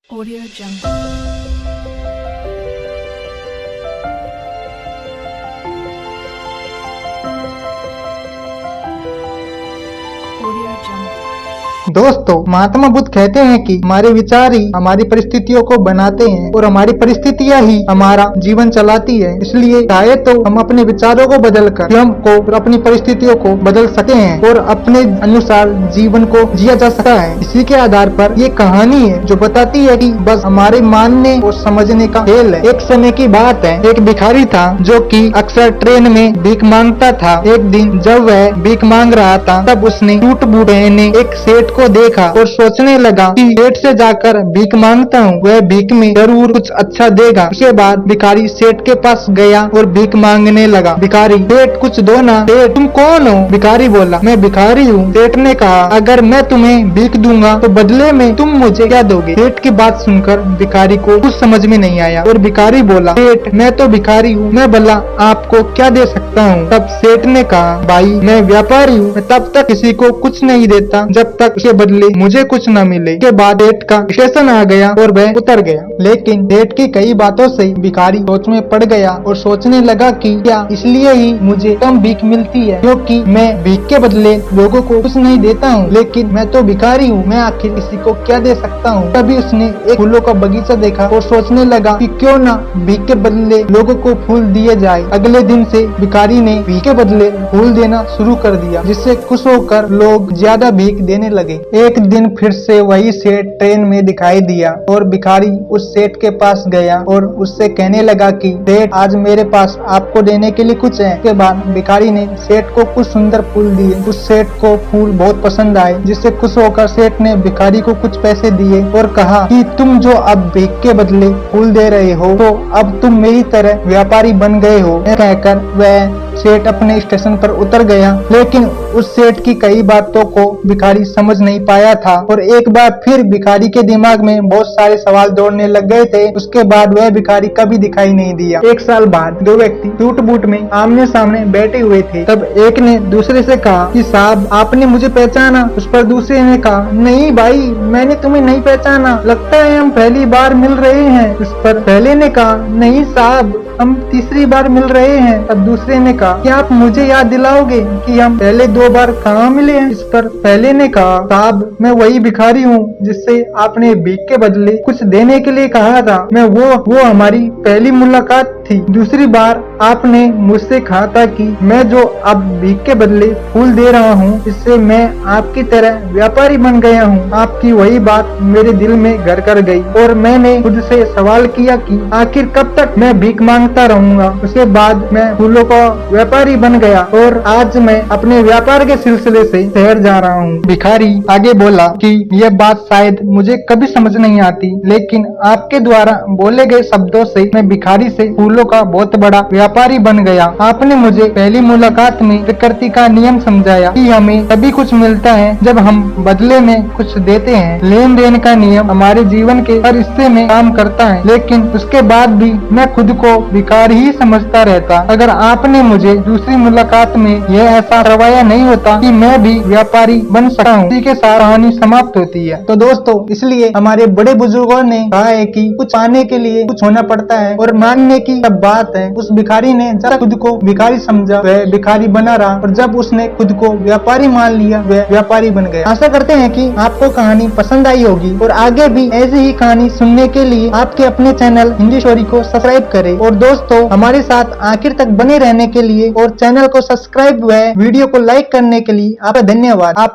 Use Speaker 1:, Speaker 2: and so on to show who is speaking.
Speaker 1: Audio Jungle. Audio Jungle.
Speaker 2: दोस्तों, महात्मा बुद्ध कहते हैं कि हमारे विचार ही हमारी परिस्थितियों को बनाते हैं और हमारी परिस्थितियां ही हमारा जीवन चलाती है। इसलिए चाहे तो हम अपने विचारों को बदलकर स्वयं को और अपनी परिस्थितियों को बदल सकते हैं और अपने अनुसार जीवन को जिया जा सकता है। इसी के आधार पर ये कहानी है जो बताती है कि बस हमारे मानने और समझने का खेल है। एक समय की बात है, एक भिखारी था जो कि अक्सर ट्रेन में भीख मांगता था। एक दिन जब वह भीख मांग रहा था तब उसने टूट बूट पहने एक सेठ को देखा और सोचने लगा कि सेठ से जाकर भीख मांगता हूँ, वह भीख में जरूर कुछ अच्छा देगा। उसके बाद भिखारी सेठ के पास गया और भीख मांगने लगा। भिखारी, सेठ कुछ दो ना। सेठ, तुम कौन हो? भिखारी बोला, मैं भिखारी हूँ। सेठ ने कहा, अगर मैं तुम्हें भीख दूंगा तो बदले में तुम मुझे क्या दोगे? सेठ की बात सुनकर भिखारी को कुछ समझ में नहीं आया और भिखारी बोला, सेठ मैं तो भिखारी हूँ, मैं भला आपको क्या दे सकता हूँ? तब सेठ ने कहा, भाई मैं व्यापारी हूँ, मैं तब तक किसी को कुछ नहीं देता जब तक उसके बदले मुझे कुछ न मिले। के बाद सेठ का स्टेशन आ गया और वह उतर गया। लेकिन सेठ की कई बातों से भिखारी सोच में पड़ गया और सोचने लगा कि क्या इसलिए ही मुझे कम भीख मिलती है क्योंकि मैं भीख के बदले लोगों को कुछ नहीं देता हूँ? लेकिन मैं तो भिखारी हूँ, मैं आखिर किसी को क्या दे सकता हूँ? तभी उसने एक फूलों का बगीचा देखा और सोचने लगा कि क्यों ना भीख के बदले लोगों को फूल दिए जाए। अगले दिन से भिखारी ने भीख के बदले फूल देना शुरू कर दिया, जिससे खुश होकर लोग ज्यादा भीख देने लगे। एक दिन फिर से वही सेठ ट्रेन में दिखाई दिया और भिखारी उस सेठ के पास गया और उससे कहने लगा कि सेठ आज मेरे पास आपको देने के लिए कुछ है। उसके बाद भिखारी ने सेठ को कुछ सुंदर फूल दिए। उस सेठ को फूल बहुत पसंद आए, जिससे खुश होकर सेठ ने भिखारी को कुछ पैसे दिए और कहा कि तुम जो अब भीख के बदले फूल दे रहे हो तो अब तुम मेरी तरह व्यापारी बन गए हो। कहकर वह सेठ अपने स्टेशन पर उतर गया। लेकिन उस सेठ की कई बातों को भिखारी समझ नहीं पाया था और एक बार फिर भिखारी के दिमाग में बहुत सारे सवाल दौड़ने लग गए थे। उसके बाद वह भिखारी कभी दिखाई नहीं दिया। एक साल बाद दो व्यक्ति टूट बूट में आमने सामने बैठे हुए थे। तब एक ने दूसरे से कहा कि साहब आपने मुझे पहचाना? उस पर दूसरे ने कहा, नहीं भाई मैंने तुम्हें नहीं पहचाना, लगता है हम पहली बार मिल रहे हैं। उस पर पहले ने कहा, नहीं साहब हम तीसरी बार मिल रहे हैं। तब दूसरे ने कहा, क्या आप मुझे याद दिलाओगे कि हम पहले दो बार कहाँ मिले हैं? इस पर पहले ने कहा, साहब मैं वही भिखारी हूँ जिससे आपने भीख के बदले कुछ देने के लिए कहा था। मैं वो हमारी पहली मुलाकात थी। दूसरी बार आपने मुझसे कहा था कि मैं जो अब भीख के बदले फूल दे रहा हूँ इससे मैं आपकी तरह व्यापारी बन गया हूँ। आपकी वही बात मेरे दिल में घर कर गई और मैंने खुद से सवाल किया कि आखिर कब तक मैं भीख मांगता रहूंगा। उसके बाद मैं फूलों का व्यापारी बन गया और आज मैं अपने व्यापार के सिलसिले से शहर जा रहा हूँ। भिखारी आगे बोला कि यह बात शायद मुझे कभी समझ नहीं आती, लेकिन आपके द्वारा बोले गए शब्दों से मैं भिखारी से फूलों का बहुत बड़ा व्यापारी बन गया। आपने मुझे पहली मुलाकात में प्रकृति का नियम समझाया कि हमें तभी कुछ मिलता है जब हम बदले में कुछ देते हैं। लेन देन का नियम हमारे जीवन के हर हिस्से में काम करता है, लेकिन उसके बाद भी मैं खुद को भिखारी ही समझता रहता। अगर आपने मुझे दूसरी मुलाकात में यह ऐसा करवाया नहीं होता कि मैं भी व्यापारी बन सकता हूँ। इसी के साथ कहानी समाप्त होती है। तो दोस्तों, इसलिए हमारे बड़े बुजुर्गों ने कहा है कि कुछ पाने के लिए कुछ होना पड़ता है और मानने की सब बात है। उस भिखारी ने जब खुद को भिखारी समझा वह भिखारी बना रहा और जब उसने खुद को व्यापारी मान लिया वह व्यापारी बन गया। आशा करते हैं कि आपको कहानी पसंद आई होगी और आगे भी ऐसी ही कहानी सुनने के लिए आपके अपने चैनल हिंदी स्टोरी को सब्सक्राइब करें। और दोस्तों, हमारे साथ आखिर तक बने रहने के लिए और चैनल को सब्सक्राइब व वीडियो को लाइक करने के लिए आपका धन्यवाद। आप